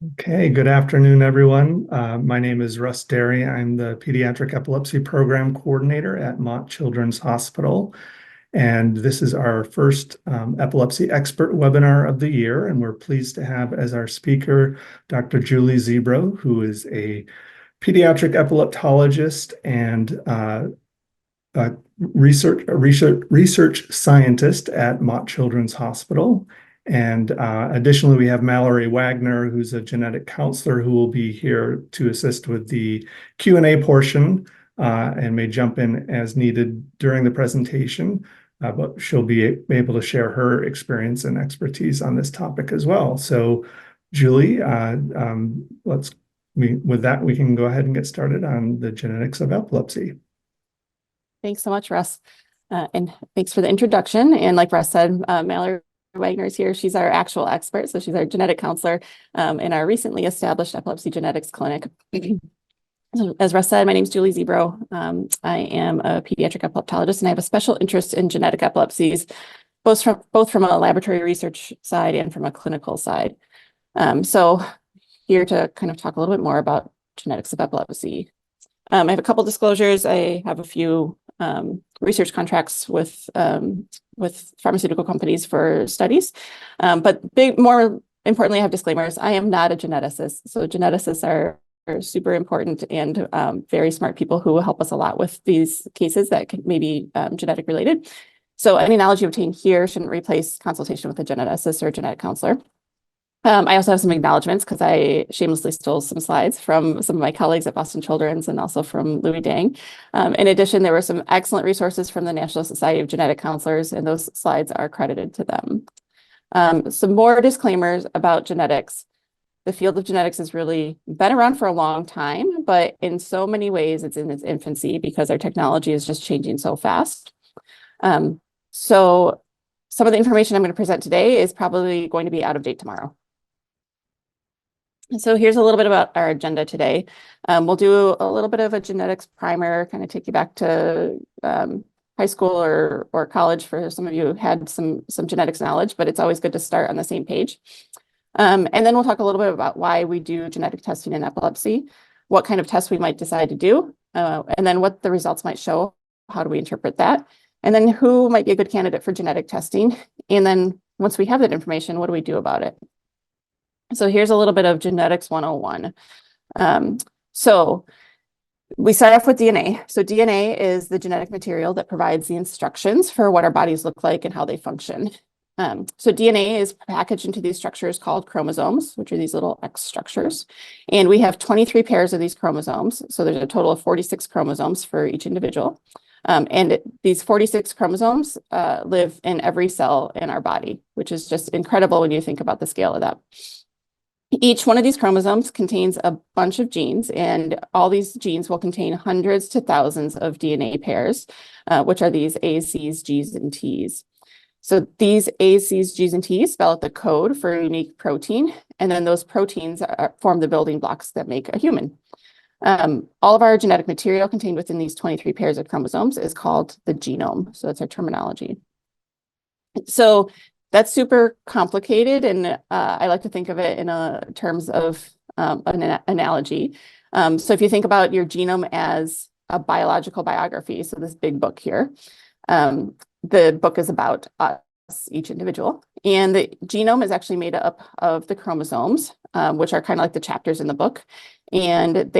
Okay, good afternoon, everyone. My name is Russ Derry. I'm the Pediatric Epilepsy Program Coordinator at Mott Children's Hospital. And this is our first epilepsy expert webinar of the year. And we're pleased to have as our speaker, Dr. Julie Ziobro, who is a pediatric epileptologist and a research scientist at Mott Children's Hospital. And additionally, we have Mallory Wagner, who's a genetic counselor who will be here to assist with the Q&A portion and may jump in as needed during the presentation. But she'll be able to share her experience and expertise on this topic as well. So, Julie, with that, we can go ahead and get started on the genetics of epilepsy. Thanks so much, Russ. And thanks for the introduction. And like Russ said, Mallory Wagner is here. She's our actual expert. So she's our genetic counselor in our recently established epilepsy genetics clinic. As Russ said, my name is Julie Ziobro. I am a pediatric epileptologist, and I have a special interest in genetic epilepsies, both from a laboratory research side and from a clinical side. So here to kind of talk a little bit more about genetics of epilepsy. I have a couple disclosures. I have a few research contracts with pharmaceutical companies for studies, but more importantly, I have disclaimers. I am not a geneticist, so geneticists are super important and very smart people who will help us a lot with these cases that may be genetic related. So any knowledge you obtain here shouldn't replace consultation with a geneticist or a genetic counselor. I also have some acknowledgements because I shamelessly stole some slides from some of my colleagues at Boston Children's and also from Louis Dang. In addition, there were some excellent resources from the National Society of Genetic Counselors, and those slides are credited to them. Some more disclaimers about genetics. The field of genetics has really been around for a long time, but in so many ways, it's in its infancy because our technology is just changing so fast. So some of the information I'm going to present today is probably going to be out of date tomorrow. So here's a little bit about our agenda today. We'll do a little bit of a genetics primer, kind of take you back to high school or college for some of you who had some genetics knowledge, but it's always good to start on the same page. And then we'll talk a little bit about why we do genetic testing in epilepsy, what kind of tests we might decide to do, and then what the results might show, how do we interpret that, and then who might be a good candidate for genetic testing. And then once we have that information, what do we do about it? So here's a little bit of genetics 101. So we start off with DNA. So DNA is the genetic material that provides the instructions for what our bodies look like and how they function. So DNA is packaged into these structures called chromosomes, which are these little X structures. And we have 23 pairs of these chromosomes. So there's a total of 46 chromosomes for each individual. And these 46 chromosomes live in every cell in our body, which is just incredible when you think about the scale of that. Each one of these chromosomes contains a bunch of genes, and all these genes will contain hundreds to thousands of DNA pairs, which are these A's, C's, G's, and T's. So these A's, C's, G's, and T's spell out the code for a unique protein, and then those proteins form the building blocks that make a human. All of our genetic material contained within these 23 pairs of chromosomes is called the genome. So that's our terminology. So that's super complicated, and I like to think of it in terms of an analogy. So if you think about your genome as a biological biography, so this big book here, the book is about us, each individual, and the genome is actually made up of the chromosomes, which are kind of like the chapters in the book, and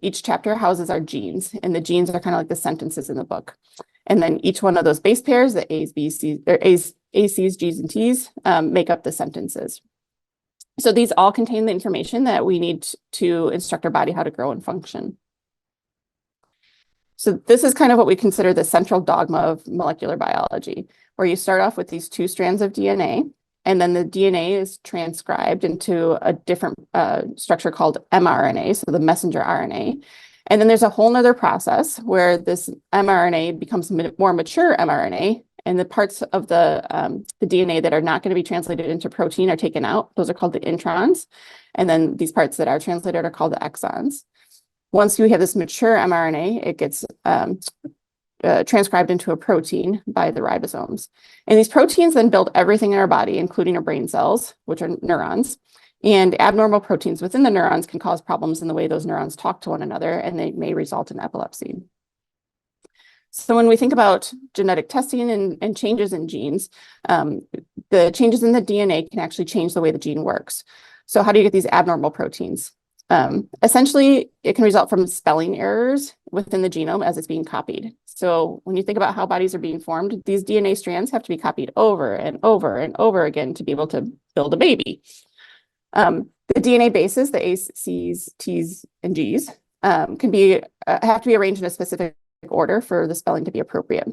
each chapter houses our genes, and the genes are kind of like the sentences in the book. And then each one of those base pairs, the A's, B's, C's, or A's, C's, G's, and T's, make up the sentences. So these all contain the information that we need to instruct our body how to grow and function. So this is kind of what we consider the central dogma of molecular biology, where you start off with these two strands of DNA, and then the DNA is transcribed into a different structure called mRNA, so the messenger RNA. And then there's a whole nother process where this mRNA becomes more mature mRNA, and the parts of the DNA that are not going to be translated into protein are taken out. Those are called the introns. And then these parts that are translated are called the exons. Once you have this mature mRNA, it gets transcribed into a protein by the ribosomes. And these proteins then build everything in our body, including our brain cells, which are neurons. And abnormal proteins within the neurons can cause problems in the way those neurons talk to one another, and they may result in epilepsy. So when we think about genetic testing and changes in genes, the changes in the DNA can actually change the way the gene works. So how do you get these abnormal proteins? Essentially, it can result from spelling errors within the genome as it's being copied. So when you think about how bodies are being formed, these DNA strands have to be copied over and over and over again to be able to build a baby. The DNA bases, the A's, C's, T's, and G's, have to be arranged in a specific order for the spelling to be appropriate.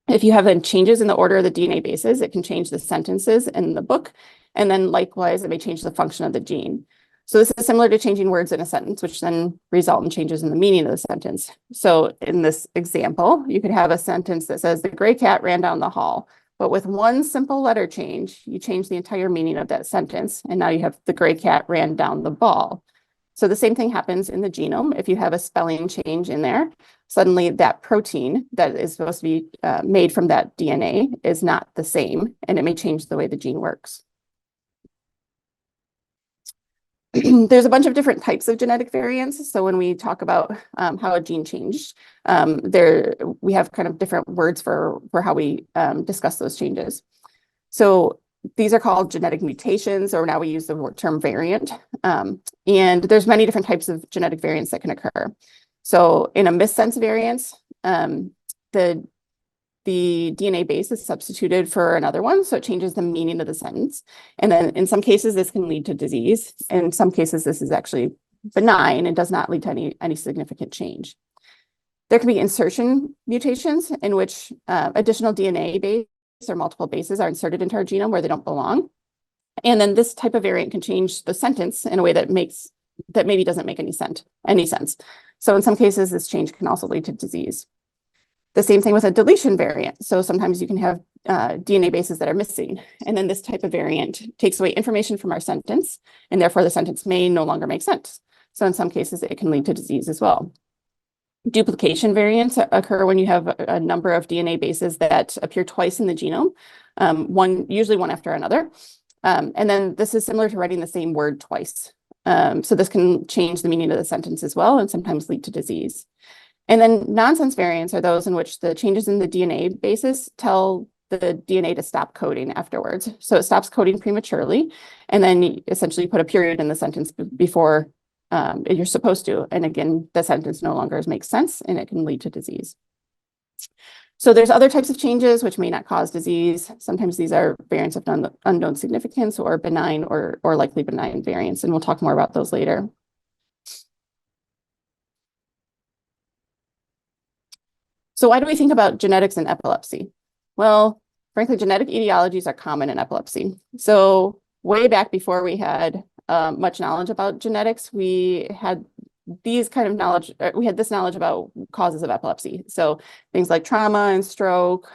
If you have then changes in the order of the DNA bases, it can change the sentences in the book, and then likewise, it may change the function of the gene. So this is similar to changing words in a sentence, which then result in changes in the meaning of the sentence. So in this example, you could have a sentence that says, the gray cat ran down the hall. But with one simple letter change, you change the entire meaning of that sentence. And now you have the gray cat ran down the ball. So the same thing happens in the genome. If you have a spelling change in there, suddenly that protein that is supposed to be made from that DNA is not the same, and it may change the way the gene works. There's a bunch of different types of genetic variants. So when we talk about how a gene changed, we have kind of different words for how we discuss those changes. So these are called genetic mutations, or now we use the term variant. And there's many different types of genetic variants that can occur. So in a missense variance, the DNA base is substituted for another one, so it changes the meaning of the sentence. And then in some cases, this can lead to disease. In some cases, this is actually benign and does not lead to any significant change. There can be insertion mutations in which additional DNA base or multiple bases are inserted into our genome where they don't belong. And then this type of variant can change the sentence in a way that maybe doesn't make any sense. So in some cases, this change can also lead to disease. The same thing with a deletion variant. So sometimes you can have DNA bases that are missing. And then this type of variant takes away information from our sentence, and therefore the sentence may no longer make sense. So in some cases, it can lead to disease as well. Duplication variants occur when you have a number of DNA bases that appear twice in the genome, usually one after another. And then this is similar to writing the same word twice. So this can change the meaning of the sentence as well, and sometimes lead to disease. And then nonsense variants are those in which the changes in the DNA bases tell the DNA to stop coding afterwards. So it stops coding prematurely, and then you essentially put a period in the sentence before you're supposed to. And again, the sentence no longer makes sense, and it can lead to disease. So there's other types of changes which may not cause disease. Sometimes these are variants of unknown significance or benign or likely benign variants, and we'll talk more about those later. So why do we think about genetics in epilepsy? Well, frankly, genetic etiologies are common in epilepsy. So way back before we had much knowledge about genetics, we had this knowledge about causes of epilepsy. So things like trauma and stroke,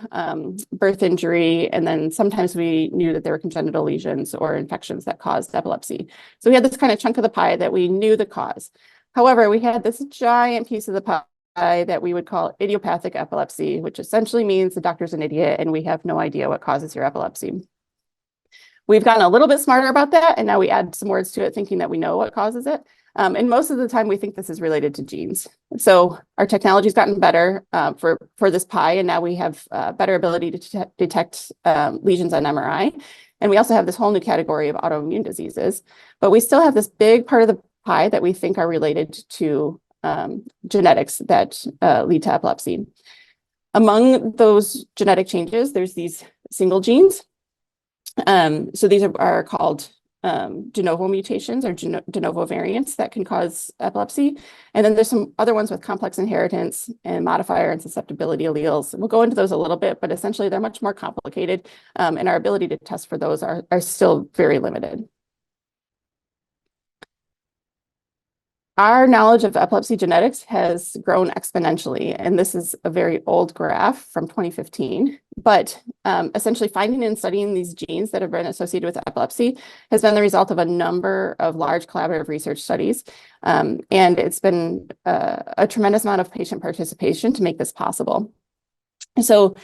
birth injury, and then sometimes we knew that there were congenital lesions or infections that caused epilepsy. So we had this kind of chunk of the pie that we knew the cause. However, we had this giant piece of the pie that we would call idiopathic epilepsy, which essentially means the doctor's an idiot and we have no idea what causes your epilepsy. We've gotten a little bit smarter about that, and now we add some words to it thinking that we know what causes it. And most of the time we think this is related to genes. So our technology's gotten better for this pie, and now we have better ability to detect lesions on MRI. And we also have this whole new category of autoimmune diseases, but we still have this big part of the pie that we think are related to genetics that lead to epilepsy. Among those genetic changes, there's these single genes. So these are called de novo mutations or de novo variants that can cause epilepsy. And then there's some other ones with complex inheritance and modifier and susceptibility alleles. We'll go into those a little bit, but essentially they're much more complicated, and our ability to test for those are still very limited. Our knowledge of epilepsy genetics has grown exponentially, and this is a very old graph from 2015. But essentially finding and studying these genes that have been associated with epilepsy has been the result of a number of large collaborative research studies. And it's been a tremendous amount of patient participation to make this possible. So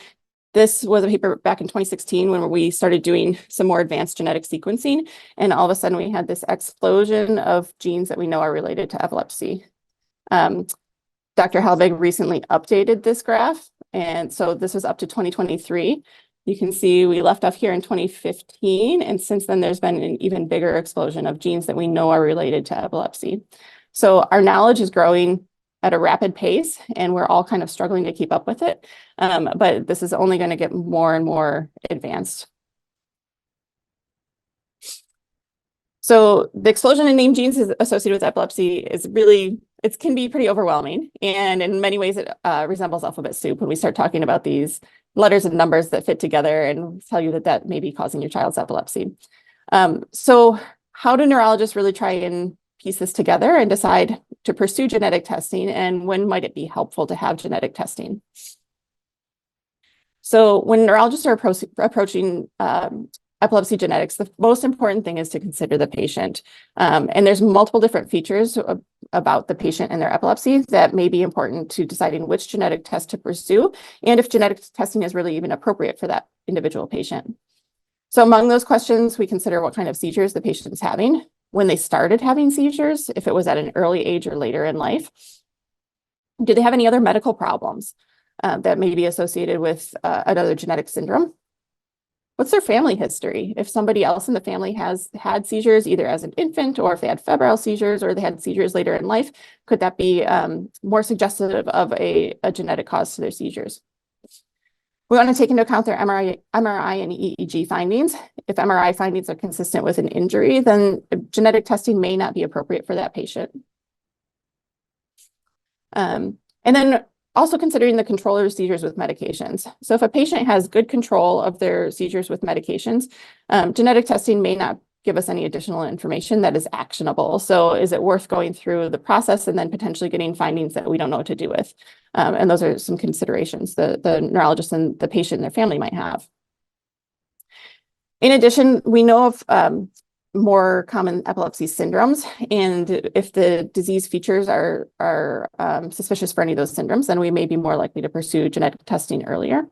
This was a paper back in 2016 when we started doing some more advanced genetic sequencing, and all of a sudden we had this explosion of genes that we know are related to epilepsy. Dr. Halbig recently updated this graph, and so this was up to 2023. You can see we left off here in 2015, and since then there's been an even bigger explosion of genes that we know are related to epilepsy. So our knowledge is growing at a rapid pace, and we're all kind of struggling to keep up with it. But this is only going to get more and more advanced. So the explosion in named genes associated with epilepsy is really, it can be pretty overwhelming. And in many ways, it resembles alphabet soup when we start talking about these letters and numbers that fit together and tell you that that may be causing your child's epilepsy. So how do neurologists really try and piece this together and decide to pursue genetic testing, and when might it be helpful to have genetic testing? So when neurologists are approaching epilepsy genetics, the most important thing is to consider the patient. And there's multiple different features about the patient and their epilepsy that may be important to deciding which genetic test to pursue, and if genetic testing is really even appropriate for that individual patient. So among those questions, we consider what kind of seizures the patient is having, when they started having seizures, if it was at an early age or later in life. Do they have any other medical problems that may be associated with another genetic syndrome? What's their family history? If somebody else in the family has had seizures, either as an infant, or if they had febrile seizures, or they had seizures later in life, could that be more suggestive of a genetic cause to their seizures? We want to take into account their MRI and EEG findings. If MRI findings are consistent with an injury, then genetic testing may not be appropriate for that patient. And then also considering the control of seizures with medications. So if a patient has good control of their seizures with medications, genetic testing may not give us any additional information that is actionable. So is it worth going through the process and then potentially getting findings that we don't know what to do with? And those are some considerations the neurologist and the patient and their family might have. In addition, we know of more common epilepsy syndromes, and if the disease features are suspicious for any of those syndromes, then we may be more likely to pursue genetic testing earlier.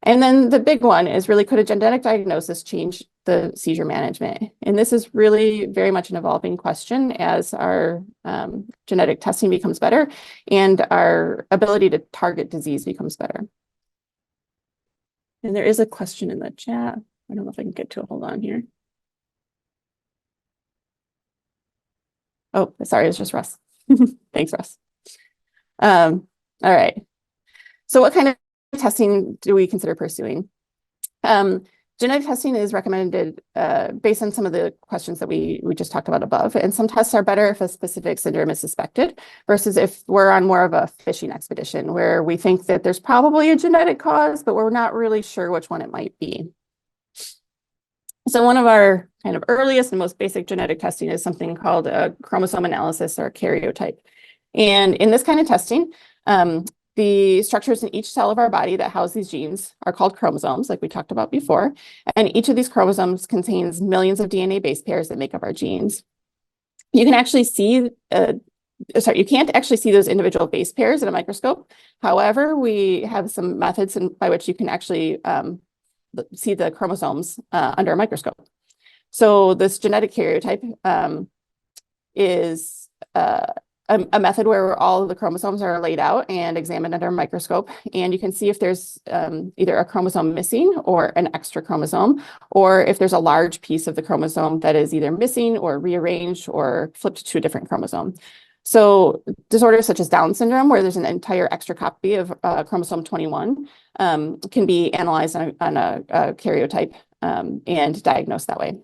And then the big one is really, could a genetic diagnosis change the seizure management? And this is really very much an evolving question as our genetic testing becomes better and our ability to target disease becomes better. And there is a question in the chat. I don't know if I can get to it. Hold on here. Oh, sorry, it's just Russ. Thanks, Russ. All right. So what kind of testing do we consider pursuing? Genetic testing is recommended based on some of the questions that we just talked about above. And some tests are better if a specific syndrome is suspected versus if we're on more of a fishing expedition where we think that there's probably a genetic cause, but we're not really sure which one it might be. So one of our kind of earliest and most basic genetic testing is something called a chromosome analysis or karyotype. And in this kind of testing, the structures in each cell of our body that house these genes are called chromosomes, like we talked about before. And each of these chromosomes contains millions of DNA base pairs that make up our genes. You can actually see, you can't actually see those individual base pairs in a microscope. However, we have some methods by which you can actually see the chromosomes under a microscope. So this genetic karyotype is a method where all of the chromosomes are laid out and examined under a microscope. And you can see if there's either a chromosome missing or an extra chromosome, or if there's a large piece of the chromosome that is either missing or rearranged or flipped to a different chromosome. So disorders such as Down syndrome, where there's an entire extra copy of chromosome 21, can be analyzed on a karyotype and diagnosed that way.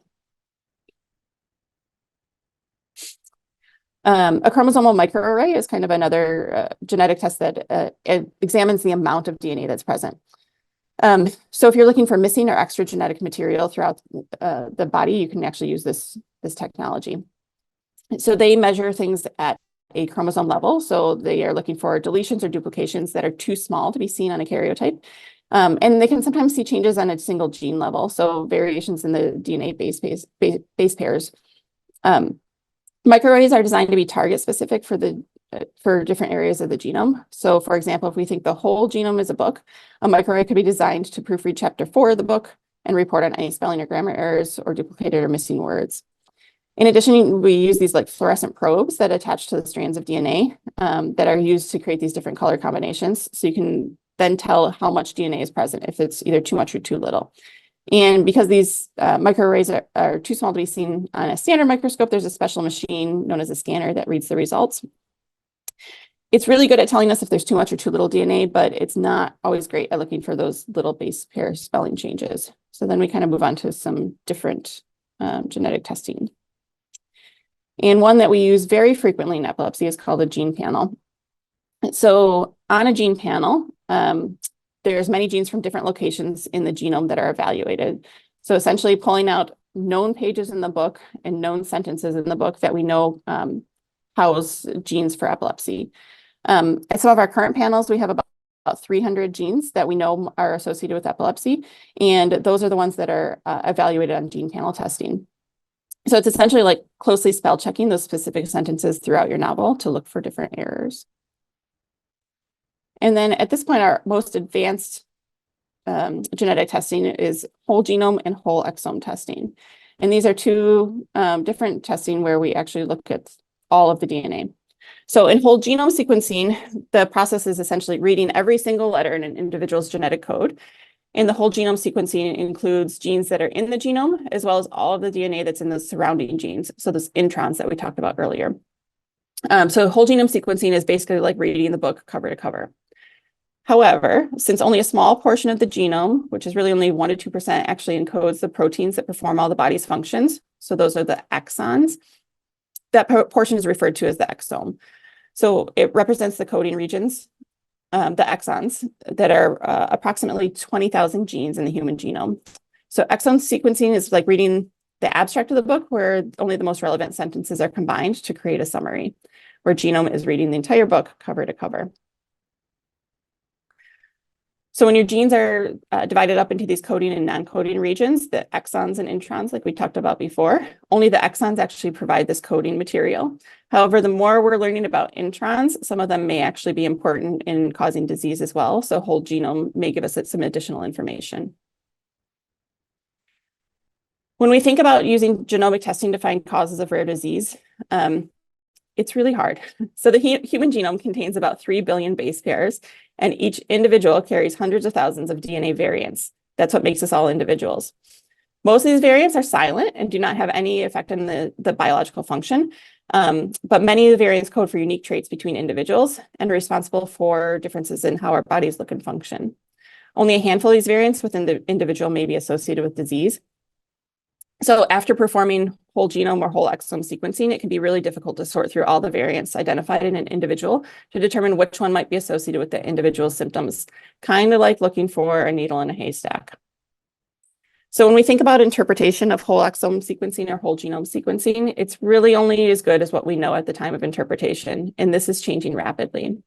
A chromosomal microarray is kind of another genetic test that it examines the amount of DNA that's present. So if you're looking for missing or extra genetic material throughout the body, you can actually use this technology. So they measure things at a chromosome level. So they are looking for deletions or duplications that are too small to be seen on a karyotype. And they can sometimes see changes on a single gene level. So variations in the DNA base pairs. Microarrays are designed to be target specific for the for different areas of the genome. So for example, if we think the whole genome is a book, a microarray could be designed to proofread chapter 4 of the book and report on any spelling or grammar errors or duplicated or missing words. In addition, we use these like fluorescent probes that attach to the strands of DNA that are used to create these different color combinations. So you can then tell how much DNA is present, if it's either too much or too little. And because these microarrays are too small to be seen on a standard microscope, there's a special machine known as a scanner that reads the results. It's really good at telling us if there's too much or too little DNA, but it's not always great at looking for those little base pair spelling changes. So then we kind of move on to some different genetic testing. And one that we use very frequently in epilepsy is called a gene panel. So on a gene panel, there's many genes from different locations in the genome that are evaluated. So essentially pulling out known pages in the book and known sentences in the book that we know house genes for epilepsy. At some of our current panels, we have about 300 genes that we know are associated with epilepsy, and those are the ones that are evaluated on gene panel testing. So it's essentially like closely spell checking those specific sentences throughout your novel to look for different errors. And then at this point, our most advanced genetic testing is whole genome and whole exome testing. And these are two different testing where we actually look at all of the DNA. So in whole genome sequencing, the process is essentially reading every single letter in an individual's genetic code. And the whole genome sequencing includes genes that are in the genome, as well as all of the DNA that's in the surrounding genes. So those introns that we talked about earlier. So whole genome sequencing is basically like reading the book cover to cover. However, since only a small portion of the genome, which is really only 1 to 2%, actually encodes the proteins that perform all the body's functions, so those are the exons, that portion is referred to as the exome. So it represents the coding regions, the exons, that are approximately 20,000 genes in the human genome. So exome sequencing is like reading the abstract of the book where only the most relevant sentences are combined to create a summary, where genome is reading the entire book cover to cover. So when your genes are divided up into these coding and non-coding regions, the exons and introns, like we talked about before, only the exons actually provide this coding material. However, the more we're learning about introns, some of them may actually be important in causing disease as well. So whole genome may give us some additional information. When we think about using genomic testing to find causes of rare disease, it's really hard. So the human genome contains about 3 billion base pairs, and each individual carries hundreds of thousands of DNA variants. That's what makes us all individuals. Most of these variants are silent and do not have any effect on the biological function, but many of the variants code for unique traits between individuals and are responsible for differences in how our bodies look and function. Only a handful of these variants within the individual may be associated with disease. So after performing whole genome or whole exome sequencing, it can be really difficult to sort through all the variants identified in an individual to determine which one might be associated with the individual's symptoms, kind of like looking for a needle in a haystack. So when we think about interpretation of whole exome sequencing or whole genome sequencing, it's really only as good as what we know at the time of interpretation, and this is changing rapidly.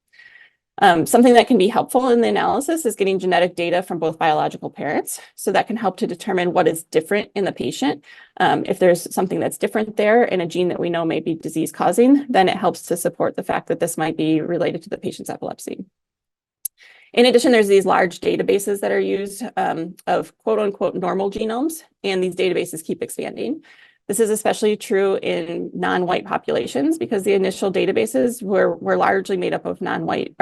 Something that can be helpful in the analysis is getting genetic data from both biological parents. So that can help to determine what is different in the patient. If there's something that's different there in a gene that we know may be disease causing, then it helps to support the fact that this might be related to the patient's epilepsy. In addition, there's these large databases that are used of quote unquote normal genomes, and these databases keep expanding. This is especially true in non-white populations because the initial databases were largely made up of non-white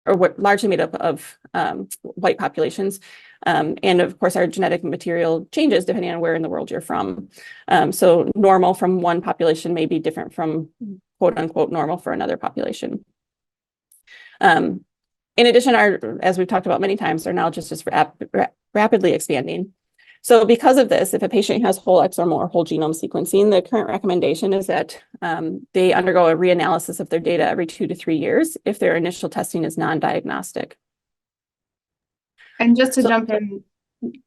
or were largely made up of white populations. And of course, our genetic material changes depending on where in the world you're from. So normal from one population may be different from quote unquote normal for another population. In addition, as we've talked about many times, our knowledge is just rapidly expanding. So because of this, if a patient has whole exome or whole genome sequencing, the current recommendation is that they undergo a reanalysis of their data every 2 to 3 years if their initial testing is non-diagnostic. And just to jump in,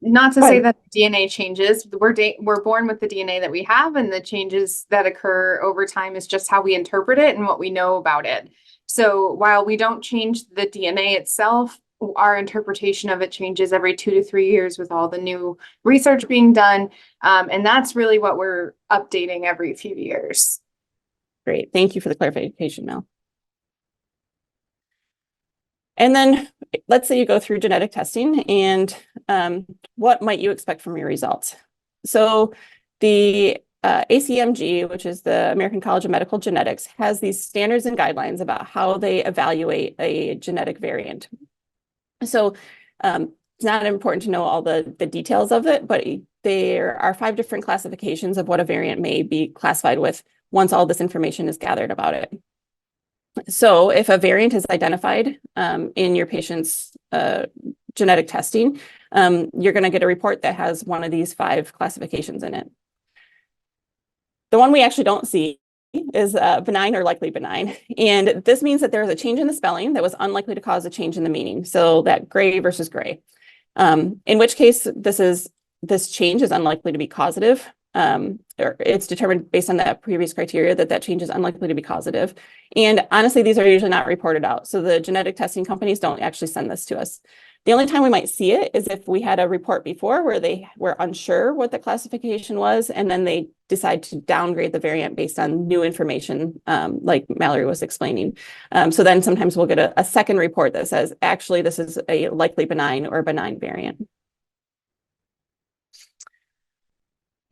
not to say that DNA changes, we're born with the DNA that we have, and the changes that occur over time is just how we interpret it and what we know about it. So while we don't change the DNA itself, our interpretation of it changes every 2 to 3 years with all the new research being done. And that's really what we're updating every few years. Great. Thank you for the clarification, Mel. And then let's say you go through genetic testing, and what might you expect from your results? So the ACMG, which is the American College of Medical Genetics, has these standards and guidelines about how they evaluate a genetic variant. So it's not important to know all the details of it, but there are 5 different classifications of what a variant may be classified with once all this information is gathered about it. So if a variant is identified in your patient's genetic testing, you're going to get a report that has one of these 5 classifications in it. The one we actually don't see is benign or likely benign. And this means that there is a change in the spelling that was unlikely to cause a change in the meaning. So that gray versus gray. In which case, this change is unlikely to be causative. Or it's determined based on that previous criteria that change is unlikely to be causative. And honestly, these are usually not reported out. So the genetic testing companies don't actually send this to us. The only time we might see it is if we had a report before where they were unsure what the classification was, and then they decide to downgrade the variant based on new information, like Mallory was explaining. So then sometimes we'll get a second report that says, actually, this is a likely benign or benign variant.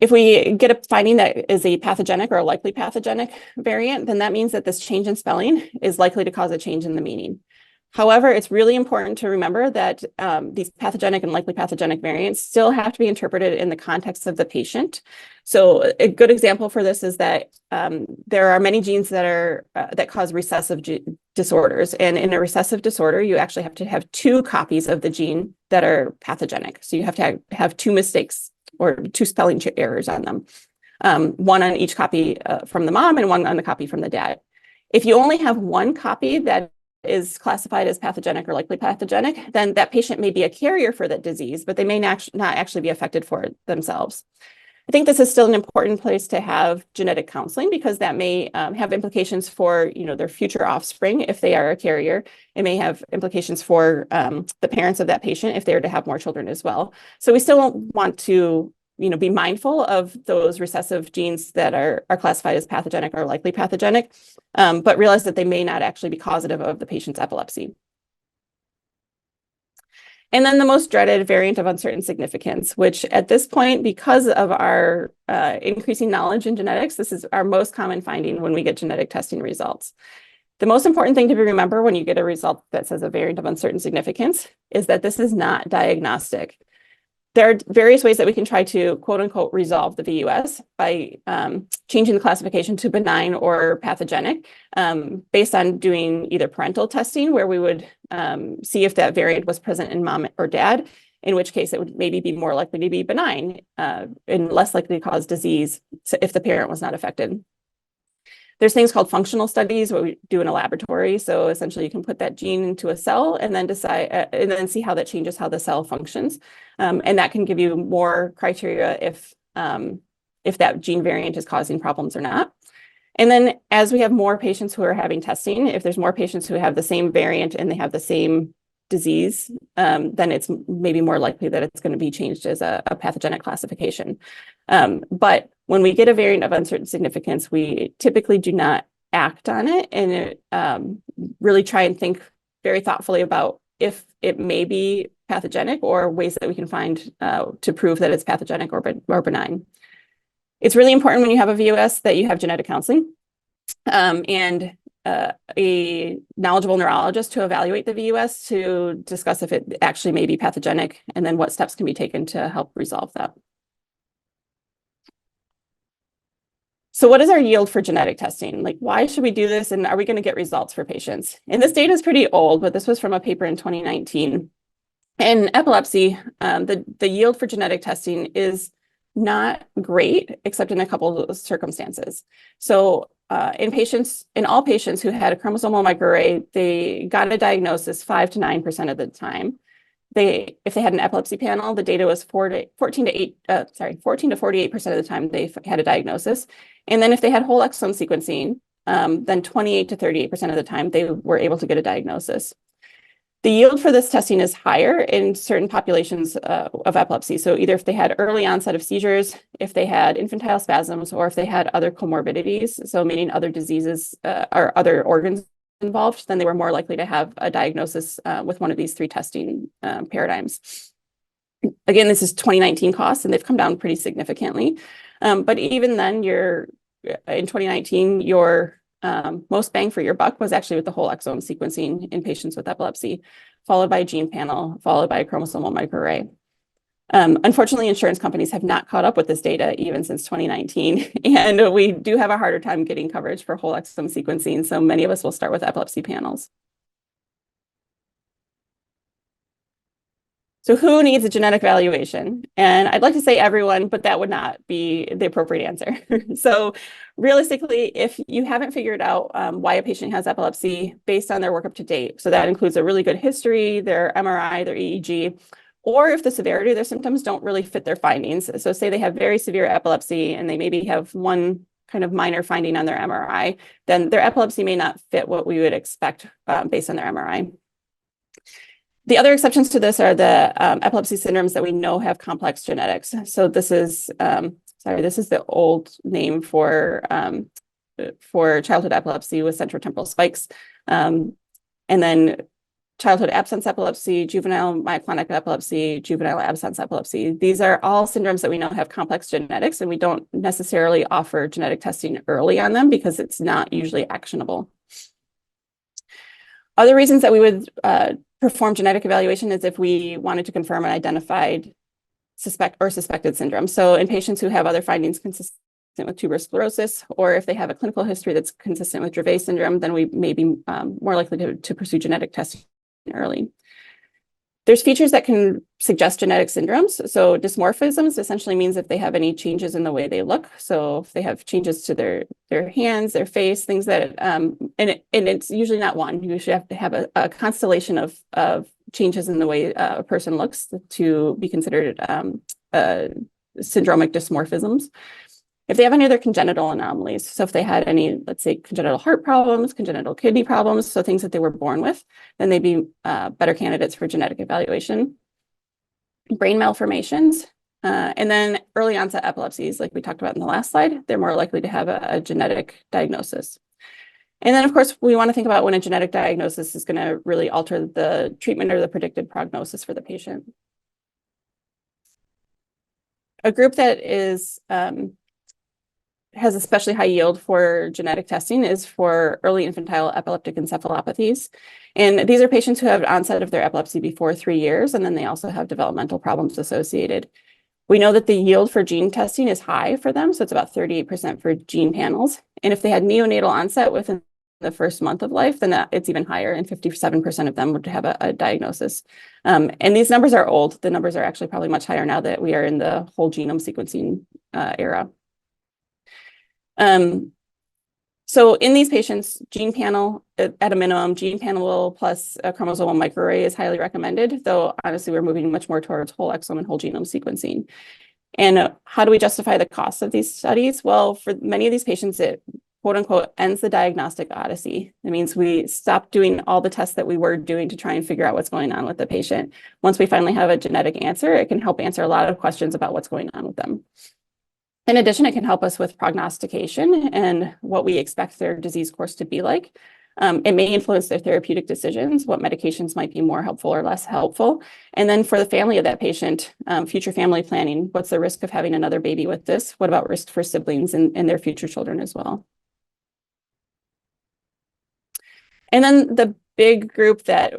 If we get a finding that is a pathogenic or a likely pathogenic variant, then that means that this change in spelling is likely to cause a change in the meaning. However, it's really important to remember that these pathogenic and likely pathogenic variants still have to be interpreted in the context of the patient. So a good example for this is that there are many genes that cause recessive disorders. And in a recessive disorder, you actually have to have 2 copies of the gene that are pathogenic. So you have to have 2 mistakes or 2 spelling errors on them, one on each copy from the mom and one on the copy from the dad. If you only have 1 copy that is classified as pathogenic or likely pathogenic, then that patient may be a carrier for that disease, but they may not actually be affected for it themselves. I think this is still an important place to have genetic counseling, because that may have implications for their future offspring if they are a carrier. It may have implications for the parents of that patient if they are to have more children as well. So we still want to be mindful of those recessive genes that are classified as pathogenic or likely pathogenic, but realize that they may not actually be causative of the patient's epilepsy. And then the most dreaded variant of uncertain significance, which at this point, because of our increasing knowledge in genetics, this is our most common finding when we get genetic testing results. The most important thing to remember when you get a result that says a variant of uncertain significance is that this is not diagnostic. There are various ways that we can try to, quote unquote, resolve the VUS by changing the classification to benign or pathogenic based on doing either parental testing, where we would see if that variant was present in mom or dad, in which case it would maybe be more likely to be benign and less likely to cause disease if the parent was not affected. There's things called functional studies where we do in a laboratory. So essentially you can put that gene into a cell and then decide and then see how that changes how the cell functions. And that can give you more criteria if that gene variant is causing problems or not. And then as we have more patients who are having testing, if there's more patients who have the same variant and they have the same disease, then it's maybe more likely that it's going to be changed as a pathogenic classification. But when we get a variant of uncertain significance, we typically do not act on it and really try and think very thoughtfully about if it may be pathogenic or ways that we can find to prove that it's pathogenic or benign. It's really important when you have a VUS that you have genetic counseling and a knowledgeable neurologist to evaluate the VUS to discuss if it actually may be pathogenic and then what steps can be taken to help resolve that. So what is our yield for genetic testing? Like, why should we do this? And are we going to get results for patients? And this data is pretty old, but this was from a paper in 2019. In epilepsy, the yield for genetic testing is not great, except in a couple of circumstances. So in all patients who had a chromosomal microarray, they got a diagnosis 5 to 9% of the time. If they had an epilepsy panel, the data was 14 to 48% of the time they had a diagnosis. And then if they had whole exome sequencing, then 28 to 38% of the time they were able to get a diagnosis. The yield for this testing is higher in certain populations of epilepsy. So either if they had early onset of seizures, if they had infantile spasms, or if they had other comorbidities, so meaning other diseases or other organs involved, then they were more likely to have a diagnosis with one of these three testing paradigms. Again, this is 2019 costs, and they've come down pretty significantly. But even then, in 2019, your most bang for your buck was actually with the whole exome sequencing in patients with epilepsy, followed by a gene panel, followed by a chromosomal microarray. Unfortunately, insurance companies have not caught up with this data even since 2019, and we do have a harder time getting coverage for whole exome sequencing, so many of us will start with epilepsy panels. So who needs a genetic evaluation? And I'd like to say everyone, but that would not be the appropriate answer. So realistically, if you haven't figured out why a patient has epilepsy based on their workup to date, so that includes a really good history, their MRI, their EEG, or if the severity of their symptoms don't really fit their findings. So say they have very severe epilepsy and they maybe have one kind of minor finding on their MRI, then their epilepsy may not fit what we would expect based on their MRI. The other exceptions to this are the epilepsy syndromes that we know have complex genetics. So this is, this is the old name for childhood epilepsy with centrotemporal spikes. And then childhood absence epilepsy, juvenile myoclonic epilepsy, juvenile absence epilepsy. These are all syndromes that we know have complex genetics, and we don't necessarily offer genetic testing early on them because it's not usually actionable. Other reasons that we would perform genetic evaluation is if we wanted to confirm an identified suspected syndrome. So in patients who have other findings consistent with tuberous sclerosis, or if they have a clinical history that's consistent with Dravet syndrome, then we may be more likely to pursue genetic testing early. There's features that can suggest genetic syndromes. So dysmorphisms essentially means if they have any changes in the way they look. So if they have changes to their hands, their face, things that, and it's usually not one. You should have to have a constellation of changes in the way a person looks to be considered syndromic dysmorphisms. If they have any other congenital anomalies, so if they had any, let's say, congenital heart problems, congenital kidney problems, so things that they were born with, then they'd be better candidates for genetic evaluation. Brain malformations, and then early onset epilepsies, like we talked about in the last slide, they're more likely to have a genetic diagnosis. And then, of course, we want to think about when a genetic diagnosis is going to really alter the treatment or the predicted prognosis for the patient. A group that is has especially high yield for genetic testing is for early infantile epileptic encephalopathies. And these are patients who have onset of their epilepsy before 3 years, and then they also have developmental problems associated. We know that the yield for gene testing is high for them, so it's about 38% for gene panels. And if they had neonatal onset within the first month of life, then it's even higher, and 57% of them would have a diagnosis. And these numbers are old. The numbers are actually probably much higher now that we are in the whole genome sequencing era. So in these patients, gene panel at a minimum, gene panel plus a chromosomal microarray is highly recommended, though honestly, we're moving much more towards whole exome and whole genome sequencing. And how do we justify the cost of these studies? Well, for many of these patients, it quote unquote ends the diagnostic odyssey. It means we stop doing all the tests that we were doing to try and figure out what's going on with the patient. Once we finally have a genetic answer, it can help answer a lot of questions about what's going on with them. In addition, it can help us with prognostication and what we expect their disease course to be like. It may influence their therapeutic decisions, what medications might be more helpful or less helpful. And then for the family of that patient, future family planning, what's the risk of having another baby with this? What about risk for siblings and their future children as well? And then the big group that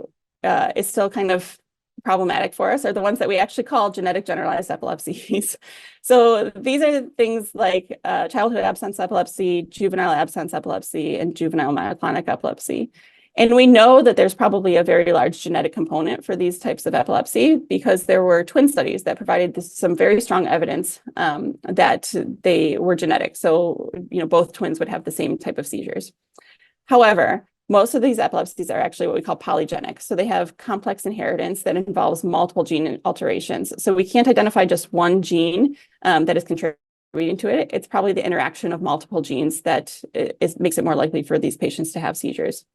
is still kind of problematic for us are the ones that we actually call genetic generalized epilepsies. So these are things like childhood absence epilepsy, juvenile absence epilepsy, and juvenile myoclonic epilepsy. And we know that there's probably a very large genetic component for these types of epilepsy because there were twin studies that provided some very strong evidence that they were genetic. So, both twins would have the same type of seizures. However, most of these epilepsies are actually what we call polygenic. So they have complex inheritance that involves multiple gene alterations. So we can't identify just one gene that is contributing to it. It's probably the interaction of multiple genes that makes it more likely for these patients to have seizures.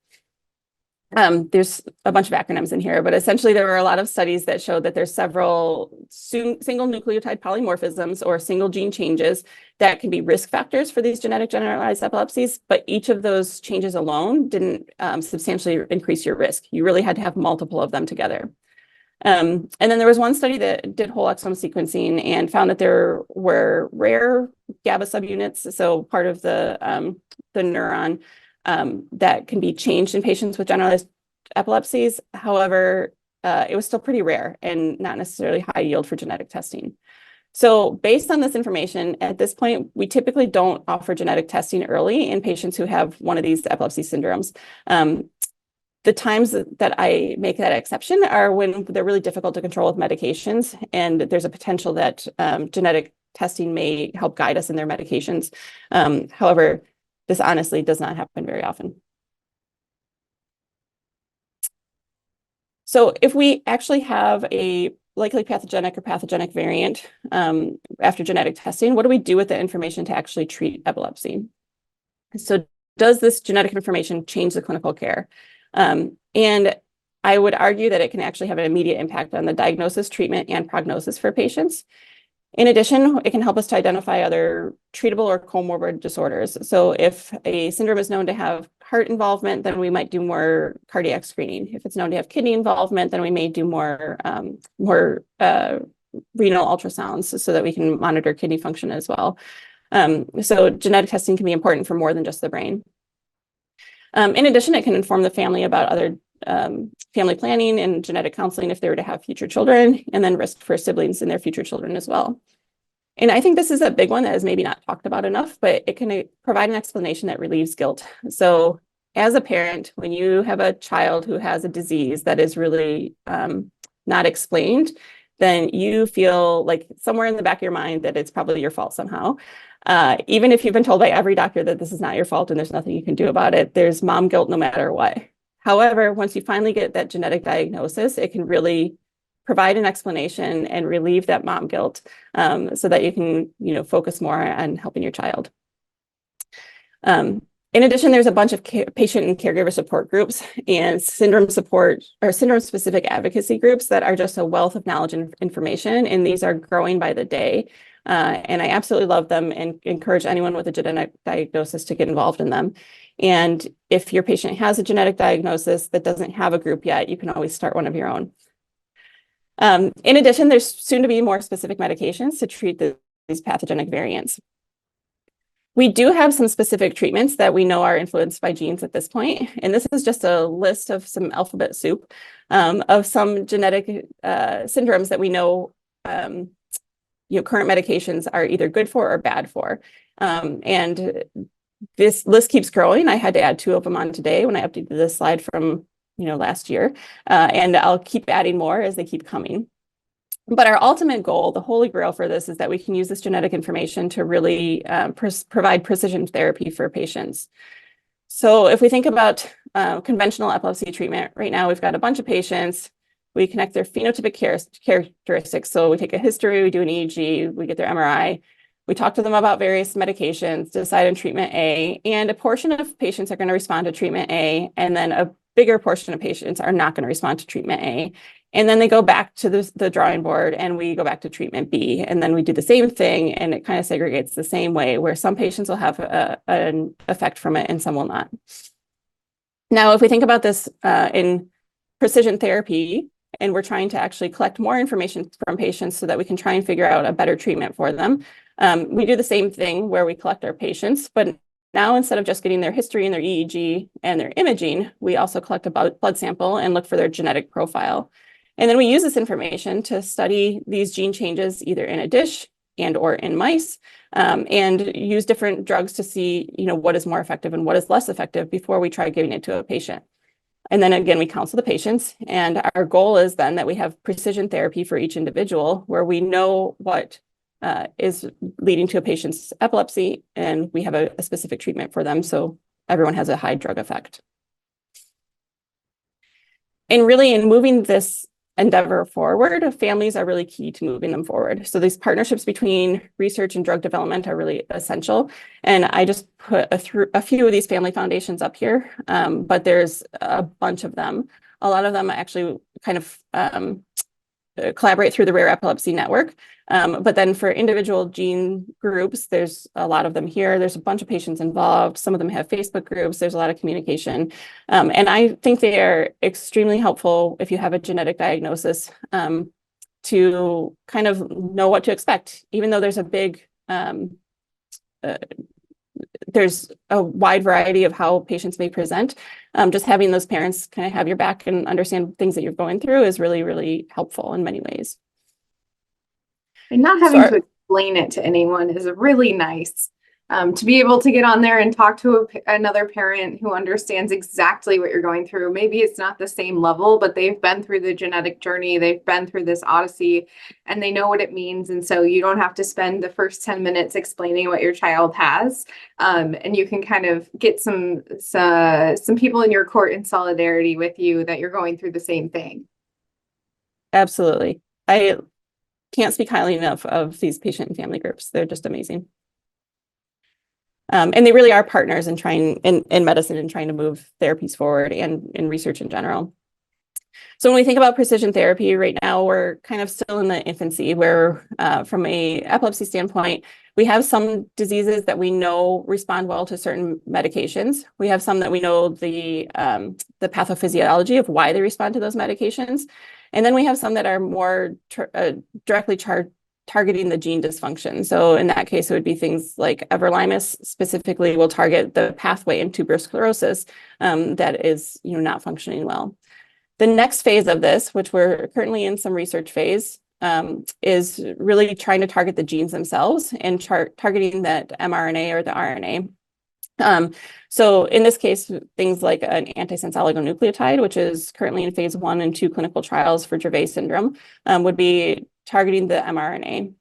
There's a bunch of acronyms in here, but essentially there were a lot of studies that showed that there's several single nucleotide polymorphisms or single gene changes that can be risk factors for these genetic generalized epilepsies, but each of those changes alone didn't substantially increase your risk. You really had to have multiple of them together. And then there was one study that did whole exome sequencing and found that there were rare GABA subunits, so part of the neuron that can be changed in patients with generalized epilepsies. However, it was still pretty rare and not necessarily high yield for genetic testing. So based on this information, at this point, we typically don't offer genetic testing early in patients who have one of these epilepsy syndromes. The times that I make that exception are when they're really difficult to control with medications, and there's a potential that genetic testing may help guide us in their medications. However, this honestly does not happen very often. So if we actually have a likely pathogenic or pathogenic variant after genetic testing, what do we do with the information to actually treat epilepsy? So does this genetic information change the clinical care? And I would argue that it can actually have an immediate impact on the diagnosis, treatment, and prognosis for patients. In addition, it can help us to identify other treatable or comorbid disorders. So if a syndrome is known to have heart involvement, then we might do more cardiac screening. If it's known to have kidney involvement, then we may do more renal ultrasounds so that we can monitor kidney function as well. So genetic testing can be important for more than just the brain. In addition, it can inform the family about other family planning and genetic counseling if they were to have future children, and then risk for siblings and their future children as well. And I think this is a big one that is maybe not talked about enough, but it can provide an explanation that relieves guilt. So as a parent, when you have a child who has a disease that is really not explained, then you feel like somewhere in the back of your mind that it's probably your fault somehow. Even if you've been told by every doctor that this is not your fault and there's nothing you can do about it, there's mom guilt no matter what. However, once you finally get that genetic diagnosis, it can really provide an explanation and relieve that mom guilt so that you can, focus more on helping your child. In addition, there's a bunch of patient and caregiver support groups and syndrome support or syndrome-specific advocacy groups that are just a wealth of knowledge and information, and these are growing by the day. And I absolutely love them and encourage anyone with a genetic diagnosis to get involved in them. And if your patient has a genetic diagnosis that doesn't have a group yet, you can always start one of your own. In addition, there's soon to be more specific medications to treat these pathogenic variants. We do have some specific treatments that we know are influenced by genes at this point. And this is just a list of some alphabet soup of some genetic syndromes that we know current medications are either good for or bad for. And this list keeps growing. I had to add 2 of them on today when I updated this slide from last year. And I'll keep adding more as they keep coming. But our ultimate goal, the holy grail for this, is that we can use this genetic information to really provide precision therapy for patients. So if we think about conventional epilepsy treatment, right now we've got a bunch of patients. We connect their phenotypic characteristics. So we take a history, we do an EEG, we get their MRI. We talk to them about various medications, decide on treatment A, and a portion of patients are going to respond to treatment A, and then a bigger portion of patients are not going to respond to treatment A. And then they go back to the drawing board and we go back to treatment B, and then we do the same thing, and it kind of segregates the same way where some patients will have an effect from it and some will not. Now, if we think about this in precision therapy, and we're trying to actually collect more information from patients so that we can try and figure out a better treatment for them, we do the same thing where we collect our patients, but now instead of just getting their history and their EEG and their imaging, we also collect a blood sample and look for their genetic profile. And then we use this information to study these gene changes either in a dish and or in mice, and use different drugs to see what is more effective and what is less effective before we try giving it to a patient. And then again, we counsel the patients, and our goal is then that we have precision therapy for each individual where we know what is leading to a patient's epilepsy, and we have a specific treatment for them so everyone has a high drug effect. And really, in moving this endeavor forward, families are really key to moving them forward. So these partnerships between research and drug development are really essential. And I just put a few of these family foundations up here, but there's a bunch of them. A lot of them actually kind of collaborate through the Rare Epilepsy Network. But then for individual gene groups, there's a lot of them here. There's a bunch of patients involved. Some of them have Facebook groups. There's a lot of communication. And I think they are extremely helpful if you have a genetic diagnosis to kind of know what to expect, even though there's a big there's a wide variety of how patients may present. Just having those parents kind of have your back and understand things that you're going through is really, really helpful in many ways. And not having to explain it to anyone is really nice. To be able to get on there and talk to another parent who understands exactly what you're going through. Maybe it's not the same level, but they've been through the genetic journey. They've been through this odyssey and they know what it means. And so you don't have to spend the first 10 minutes explaining what your child has. And you can kind of get some people in your court in solidarity with you that you're going through the same thing. Absolutely. I can't speak highly enough of these patient and family groups. They're just amazing. And they really are partners in trying in medicine and trying to move therapies forward and in research in general. So when we think about precision therapy right now, we're kind of still in the infancy where from a epilepsy standpoint, we have some diseases that we know respond well to certain medications. We have some that we know the pathophysiology of why they respond to those medications. And then we have some that are more directly targeting the gene dysfunction. So in that case, it would be things like everolimus specifically will target the pathway in tuberous sclerosis that is not functioning well. The next phase of this, which we're currently in some research phase, is really trying to target the genes themselves and targeting that mRNA or the RNA. So in this case, things like an antisense oligonucleotide, which is currently in phase 1 and 2 clinical trials for Dravet syndrome, would be targeting the mRNA.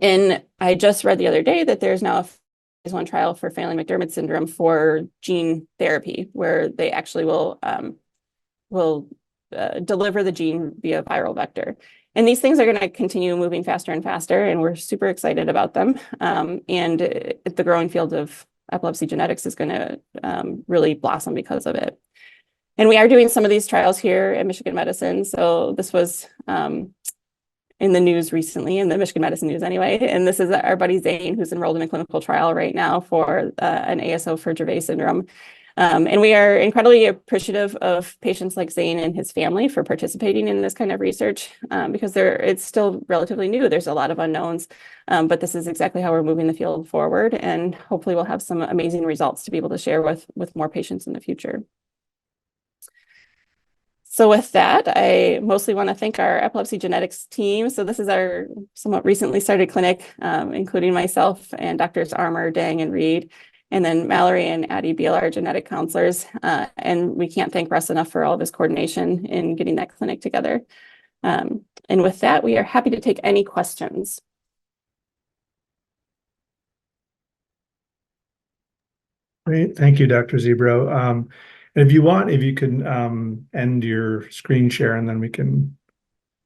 And I just read the other day that there's now a phase 1 trial for Phelan-McDermid syndrome for gene therapy, where they actually will deliver the gene via viral vector. And these things are going to continue moving faster and faster, and we're super excited about them. And the growing field of epilepsy genetics is going to really blossom because of it. And we are doing some of these trials here at Michigan Medicine. So this was in the news recently, in the Michigan Medicine news anyway. And this is our buddy Zane, who's enrolled in a clinical trial right now for an ASO for Dravet syndrome. And we are incredibly appreciative of patients like Zane and his family for participating in this kind of research because it's still relatively new. There's a lot of unknowns, but this is exactly how we're moving the field forward. And hopefully we'll have some amazing results to be able to share with more patients in the future. So with that, I mostly want to thank our epilepsy genetics team. So this is our somewhat recently started clinic, including myself and Drs. Armour, Dang, and Reed, and then Mallory and Addie Beal, our genetic counselors. And we can't thank Russ enough for all of his coordination in getting that clinic together. And with that, we are happy to take any questions. Great. Thank you, Dr. Ziobro. And if you want, if you can end your screen share and then we can.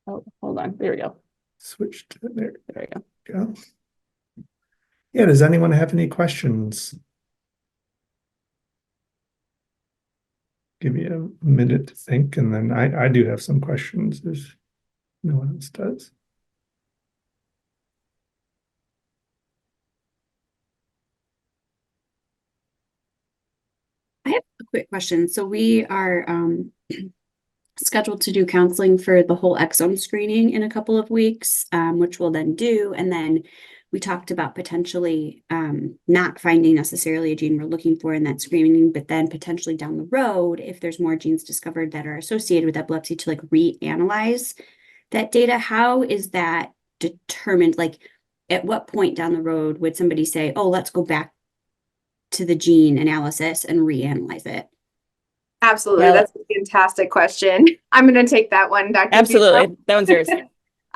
Oh, hold on. There we go. Switch to there. There we go. Yeah, does anyone have any questions? Give me a minute to think, and then I do have some questions if no one else does. I have a quick question. So we are scheduled to do counseling for the whole exome screening in a couple of weeks, which we'll then do. And then we talked about potentially not finding necessarily a gene we're looking for in that screening, but then potentially down the road, if there's more genes discovered that are associated with epilepsy, to like reanalyze that data. How is that determined? Like, at what point down the road would somebody say, oh, let's go back to the gene analysis and reanalyze it? Absolutely. Yeah. That's a fantastic question. I'm going to take that one, Dr. Absolutely. Ziobro. That one's yours.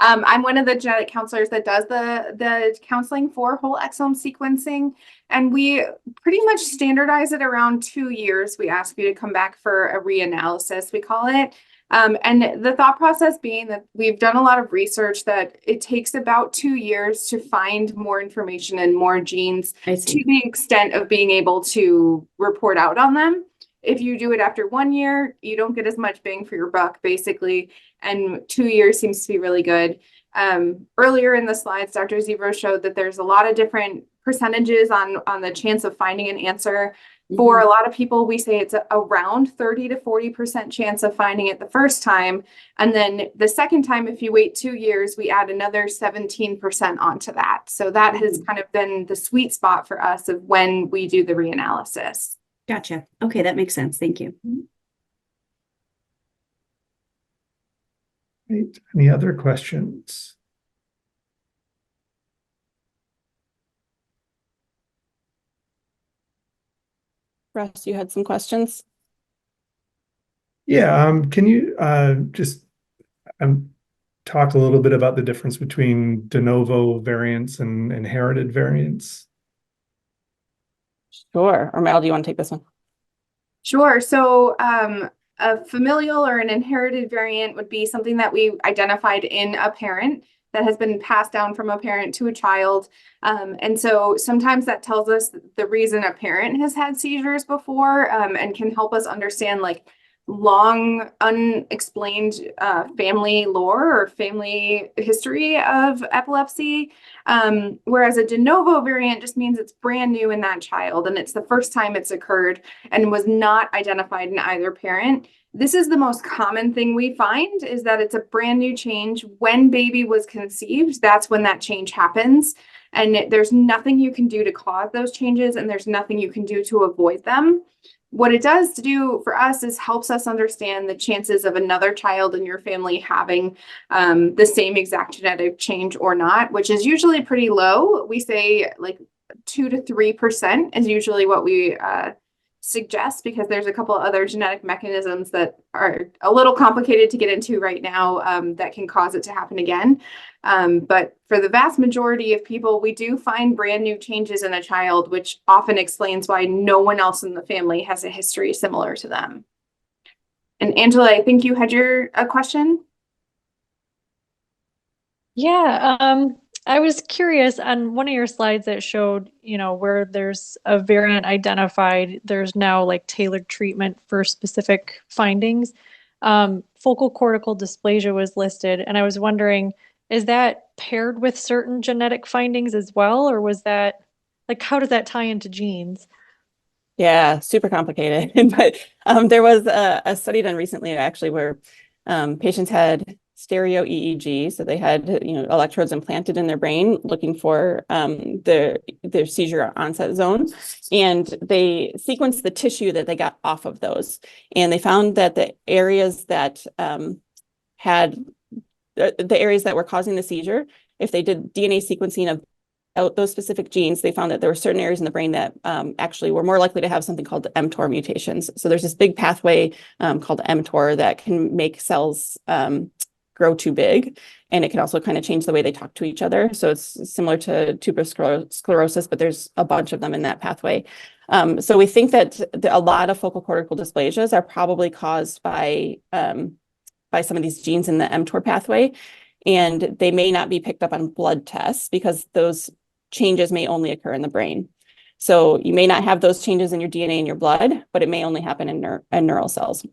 I'm one of the genetic counselors that does the counseling for whole exome sequencing, and we pretty much standardize it around 2 years. We ask you to come back for a reanalysis, we call it. And the thought process being that we've done a lot of research that it takes about 2 years to find more information and more genes I to see. the extent of being able to report out on them. If you do it after 1 year, you don't get as much bang for your buck, basically. And 2 years seems to be really good. Earlier in the slides, Dr. Ziobro showed that there's a lot of different percentages on the chance of finding an answer. For a lot of people, we say it's around 30 to 40% chance of finding it the first time. And then the second time, if you wait 2 years, we add another 17% onto that. So that has kind of been the sweet spot for us of when we do the reanalysis. Gotcha. Okay, that makes sense. Thank you. Great. Any other questions? Russ, you had some questions? Yeah, can you just talk a little bit about the difference between de novo variants and inherited variants? Sure. Or Mel, do you want to take this one? Sure. So a familial or an inherited variant would be something that we identified in a parent that has been passed down from a parent to a child. And so sometimes that tells us the reason a parent has had seizures before, and can help us understand like long unexplained family lore or family history of epilepsy. Whereas a de novo variant just means it's brand new in that child and it's the first time it's occurred and was not identified in either parent. This is the most common thing we find, is that it's a brand new change. When baby was conceived, that's when that change happens. And there's nothing you can do to cause those changes, and there's nothing you can do to avoid them. What it does to do for us is helps us understand the chances of another child in your family having the same exact genetic change or not, which is usually pretty low. We say like 2 to 3% is usually what we suggest, because there's a couple of other genetic mechanisms that are a little complicated to get into right now that can cause it to happen again. But for the vast majority of people, we do find brand new changes in a child, which often explains why no one else in the family has a history similar to them. And Angela, I think you had a question. Yeah, I was curious, on one of your slides that showed, where there's a variant identified, there's now like tailored treatment for specific findings. Focal cortical dysplasia was listed, and I was wondering, is that paired with certain genetic findings as well, or was that, like, how does that tie into genes? Yeah, super complicated. But there was a study done recently actually where patients had stereo EEG, so they had electrodes implanted in their brain looking for their seizure onset zone, and they sequenced the tissue that they got off of those, and they found that the areas that had the areas that were causing the seizure, if they did DNA sequencing of those specific genes, they found that there were certain areas in the brain that actually were more likely to have something called mTOR mutations. So there's this big pathway called mTOR that can make cells grow too big, and it can also kind of change the way they talk to each other. So it's similar to tuberous sclerosis, but there's a bunch of them in that pathway. So we think that a lot of focal cortical dysplasias are probably caused by some of these genes in the mTOR pathway, and they may not be picked up on blood tests because those changes may only occur in the brain. So you may not have those changes in your DNA in your blood, but it may only happen in neural cells.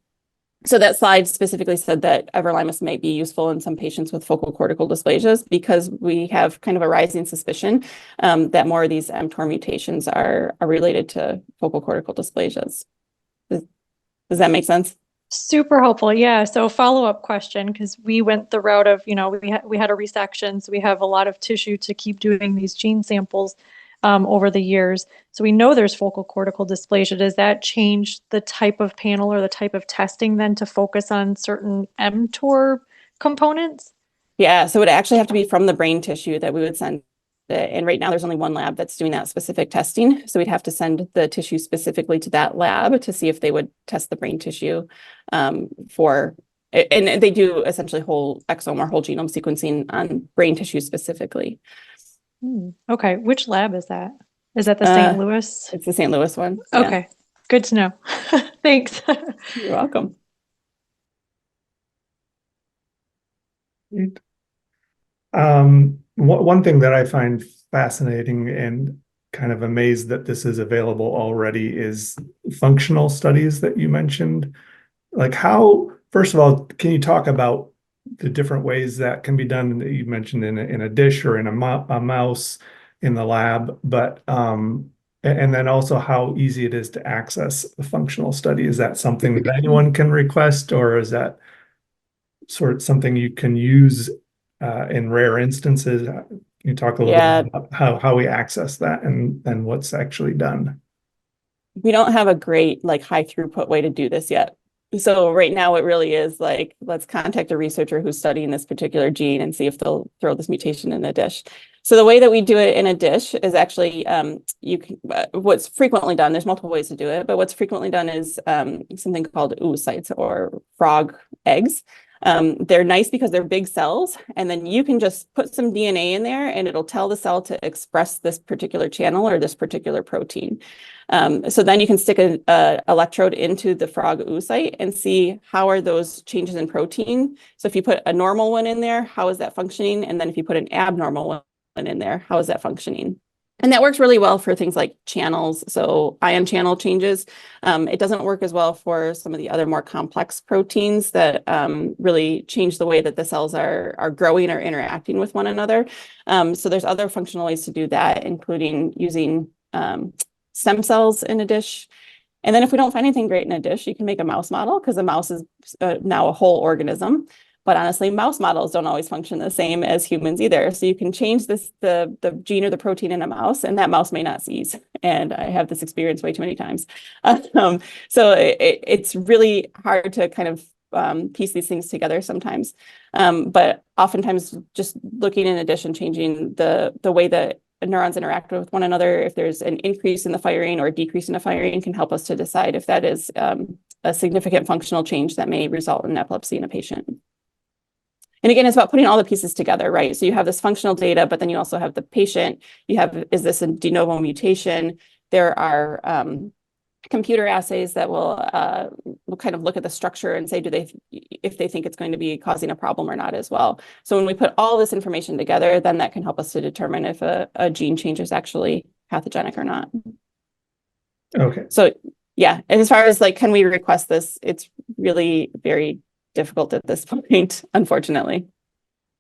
So that slide specifically said that everolimus may be useful in some patients with focal cortical dysplasias, because we have kind of a rising suspicion that more of these mTOR mutations are related to focal cortical dysplasias. Does that make sense? Super helpful. Yeah. So follow-up question, because we went the route of, we had a resection, so we have a lot of tissue to keep doing these gene samples over the years. So we know there's focal cortical dysplasia. Does that change the type of panel or the type of testing then to focus on certain mTOR components? Yeah. So it would actually have to be from the brain tissue that we would send. And right now there's only one lab that's doing that specific testing. So we'd have to send the tissue specifically to that lab to see if they would test the brain tissue and they do essentially whole exome or whole genome sequencing on brain tissue specifically. Okay. Which lab is that? Is that the St. Louis? It's the St. Louis one. Okay. Yeah. Good to know. Thanks. You're welcome. Great. One thing that I find fascinating and kind of amazed that this is available already is functional studies that you mentioned. Like how, first of all, can you talk about the different ways that can be done that you mentioned in a dish or in a mouse in the lab, but and then also how easy it is to access a functional study. Is that something that anyone can request, or is that sort of something you can use in rare instances? Can you talk a little bit about how we access that and what's actually done? We don't have a great like high throughput way to do this yet. So right now it really is like, let's contact a researcher who's studying this particular gene and see if they'll throw this mutation in a dish. So the way that we do it in a dish is actually, what's frequently done, there's multiple ways to do it, but what's frequently done is something called oocytes or frog eggs. They're nice because they're big cells, and then you can just put some DNA in there and it'll tell the cell to express this particular channel or this particular protein. So then you can stick an electrode into the frog oocyte and see how are those changes in protein. So if you put a normal one in there, how is that functioning? And then if you put an abnormal one in there, how is that functioning? And that works really well for things like channels, so ion channel changes. It doesn't work as well for some of the other more complex proteins that really change the way that the cells are growing or interacting with one another. So there's other functional ways to do that, including using stem cells in a dish. And then if we don't find anything great in a dish, you can make a mouse model, because a mouse is now a whole organism. But honestly, mouse models don't always function the same as humans either. So you can change the gene or the protein in a mouse, and that mouse may not seize. And I have this experience way too many times. So it's really hard to kind of piece these things together sometimes. But oftentimes just looking in a dish and changing the way that neurons interact with one another, if there's an increase in the firing or a decrease in the firing, can help us to decide if that is a significant functional change that may result in epilepsy in a patient. And again, it's about putting all the pieces together, right? So you have this functional data, but then you also have the patient. You have, is this a de novo mutation? There are computer assays that will kind of look at the structure and say, if they think it's going to be causing a problem or not as well. So when we put all this information together, then that can help us to determine if a gene change is actually pathogenic or not. Okay. So yeah, and as far as like, can we request this? It's really very difficult at this point, unfortunately.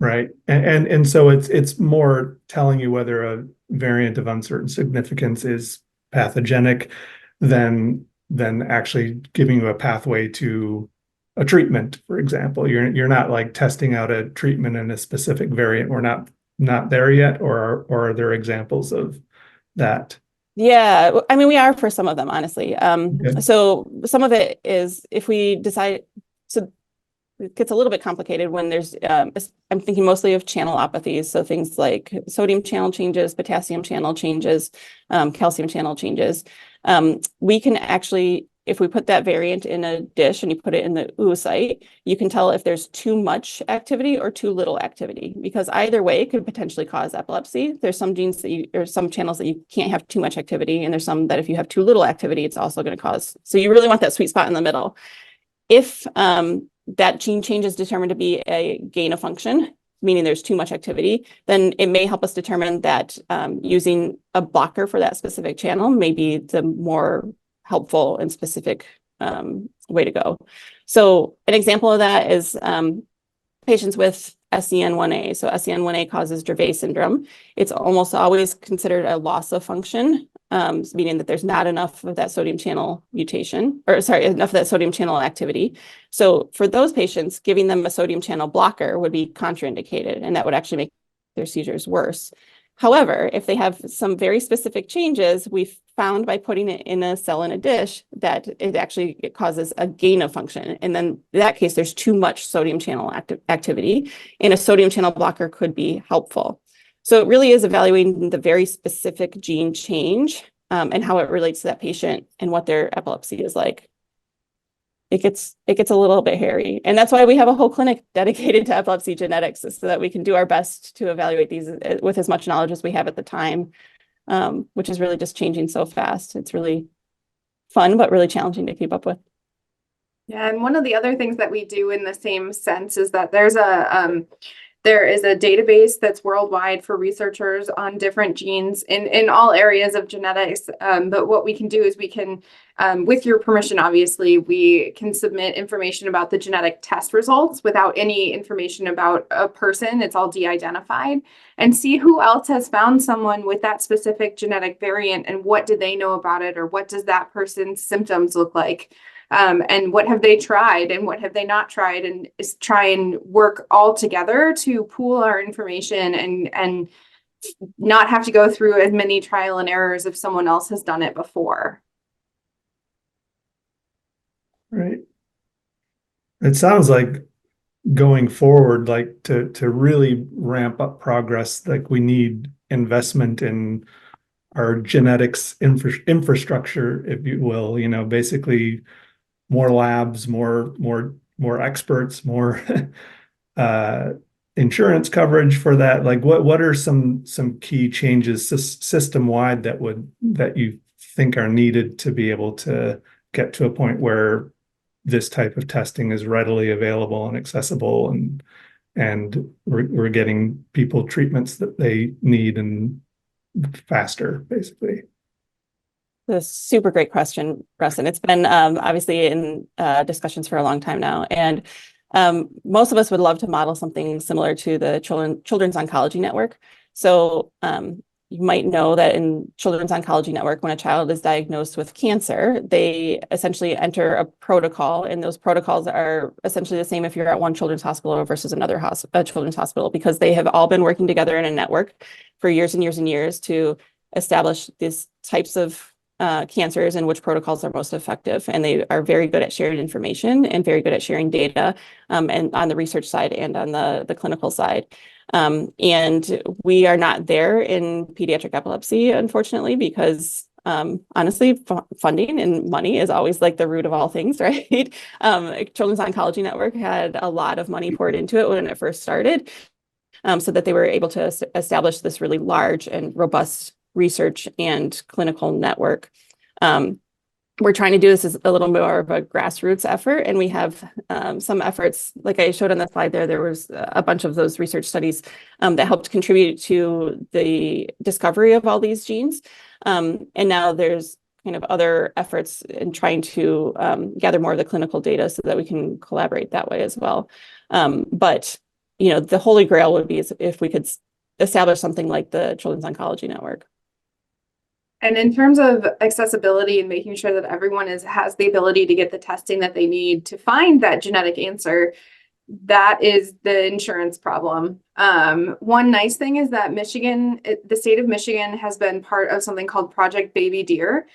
Right. And so it's more telling you whether a variant of uncertain significance is pathogenic than actually giving you a pathway to a treatment, for example. You're not like testing out a treatment in a specific variant. We're not there yet, or are there examples of that? Yeah, I mean, we are for some of them, honestly. Okay. So some of it is if we decide, so it gets a little bit complicated when there's, I'm thinking mostly of channelopathies. So things like sodium channel changes, potassium channel changes, calcium channel changes. We can actually, if we put that variant in a dish and you put it in the oocyte, you can tell if there's too much activity or too little activity, because either way it could potentially cause epilepsy. There's some genes that or some channels that you can't have too much activity, and there's some that if you have too little activity, it's also going to cause. So you really want that sweet spot in the middle. If that gene change is determined to be a gain of function, meaning there's too much activity, then it may help us determine that using a blocker for that specific channel may be the more helpful and specific way to go. So an example of that is patients with SCN1A. So SCN1A causes Dravet syndrome. It's almost always considered a loss of function, meaning that there's not enough of that sodium channel mutation, or sorry, enough of that sodium channel activity. So for those patients, giving them a sodium channel blocker would be contraindicated, and that would actually make their seizures worse. However, if they have some very specific changes, we've found by putting it in a cell in a dish that it causes a gain of function. And then in that case, there's too much sodium channel activity, and a sodium channel blocker could be helpful. So it really is evaluating the very specific gene change and how it relates to that patient and what their epilepsy is like. It gets a little bit hairy. And that's why we have a whole clinic dedicated to epilepsy genetics, so that we can do our best to evaluate these with as much knowledge as we have at the time, which is really just changing so fast. It's really fun, but really challenging to keep up with. Yeah, and one of the other things that we do in the same sense is that there's There is a database that's worldwide for researchers on different genes in all areas of genetics. But what we can do is we can, with your permission, obviously, we can submit information about the genetic test results without any information about a person. It's all de-identified, and see who else has found someone with that specific genetic variant and what do they know about it, or what does that person's symptoms look like. And what have they tried and what have they not tried, and is try and work all together to pool our information and not have to go through as many trial and errors if someone else has done it before. Right. It sounds like going forward, like to really ramp up progress, like we need investment in our genetics infrastructure, if you will, basically more labs, more experts, more insurance coverage for that. Like what are some key changes system wide that you think are needed to be able to get to a point where this type of testing is readily available and accessible, and we're getting people treatments that they need and faster, basically? That's a super great question, Russ. And it's been obviously in discussions for a long time now. And most of us would love to model something similar to the Children's Oncology Network. So you might know that in Children's Oncology Network, when a child is diagnosed with cancer, they essentially enter a protocol, and those protocols are essentially the same if you're at one children's hospital versus another children's hospital, because they have all been working together in a network for years and years and years to establish these types of cancers and which protocols are most effective. And they are very good at sharing information and very good at sharing data, and on the research side and on the clinical side. And we are not there in pediatric epilepsy, unfortunately, because honestly, funding and money is always like the root of all things, right? Children's Oncology Network had a lot of money poured into it when it first started, so that they were able to establish this really large and robust research and clinical network. We're trying to do this as a little more of a grassroots effort, and we have some efforts, like I showed on the slide there was a bunch of those research studies that helped contribute to the discovery of all these genes. And now there's kind of other efforts in trying to gather more of the clinical data so that we can collaborate that way as well. But the holy grail would be if we could establish something like the Children's Oncology Network. And in terms of accessibility and making sure that everyone has the ability to get the testing that they need to find that genetic answer, that is the insurance problem. One nice thing is that the state of Michigan has been part of something called Project Baby Deer.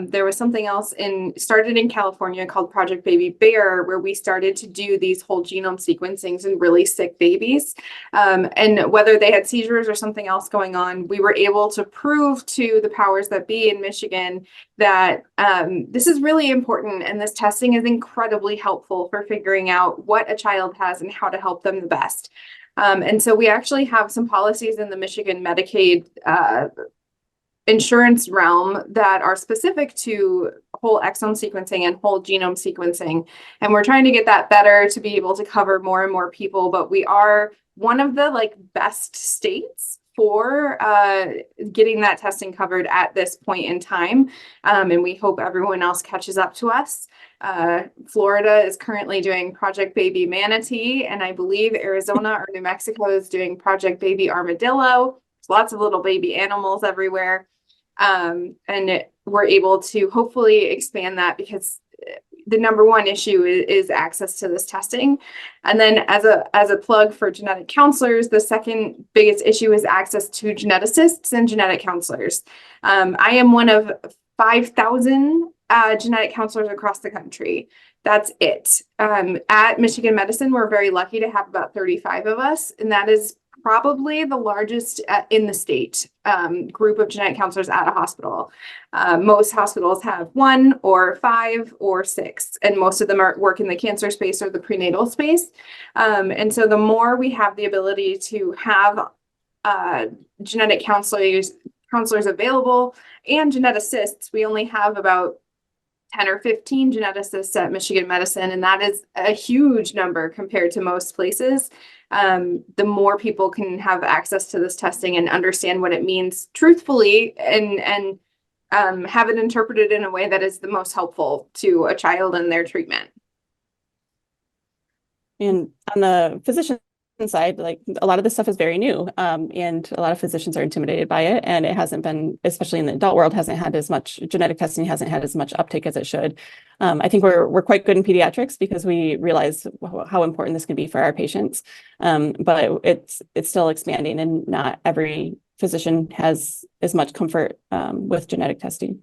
There was something else started in California called Project Baby Bear, where we started to do these whole genome sequencings in really sick babies. And whether they had seizures or something else going on, we were able to prove to the powers that be in Michigan that this is really important, and this testing is incredibly helpful for figuring out what a child has and how to help them the best. And so we actually have some policies in the Michigan Medicaid insurance realm that are specific to whole exome sequencing and whole genome sequencing. And we're trying to get that better to be able to cover more and more people, but we are one of the best states for getting that testing covered at this point in time. And we hope everyone else catches up to us. Florida is currently doing Project Baby Manatee, and I believe Arizona or New Mexico is doing Project Baby Armadillo. There's lots of little baby animals everywhere. And we're able to hopefully expand that, because the number one issue is access to this testing. And then as a plug for genetic counselors, the second biggest issue is access to geneticists and genetic counselors. I am one of 5,000 genetic counselors across the country. That's it. At Michigan Medicine, we're very lucky to have about 35 of us, and that is probably the largest in the state group of genetic counselors at a hospital. Most hospitals have 1 or 5 or 6, and most of them work in the cancer space or the prenatal space. And so the more we have the ability to have genetic counselors available and geneticists, we only have about 10 or 15 geneticists at Michigan Medicine, and that is a huge number compared to most places. the more people can have access to this testing and understand what it means truthfully and have it interpreted in a way that is the most helpful to a child and their treatment. And on the physician side, like a lot of this stuff is very new, and a lot of physicians are intimidated by it, and it hasn't been, especially in the adult world, hasn't had as much genetic testing, hasn't had as much uptake as it should. I think we're quite good in pediatrics because we realize how important this can be for our patients, but it's still expanding, and not every physician has as much comfort with genetic testing.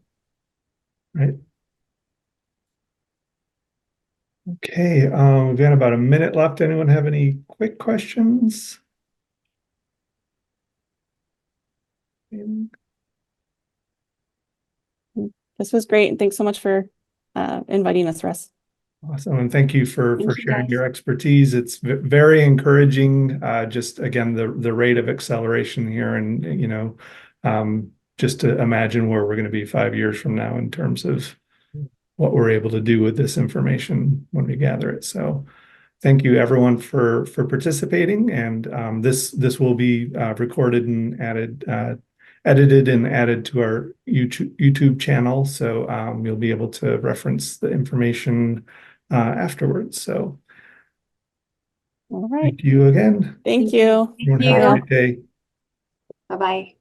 Right. Okay, we've got about a minute left. Anyone have any quick questions? This was great. And thanks so much for inviting us, Russ. Awesome, and thank you for Thank you, sharing guys. your expertise. It's very encouraging. Just again, the rate of acceleration here, and just to imagine where we're going to be 5 years from now in terms of what we're able to do with this information when we gather it. So, thank you everyone for participating, and this will be recorded and edited and added to our YouTube channel. So you'll be able to reference the information afterwards. So All right. thank you again. Thank you. Everyone have a great day. Bye-bye.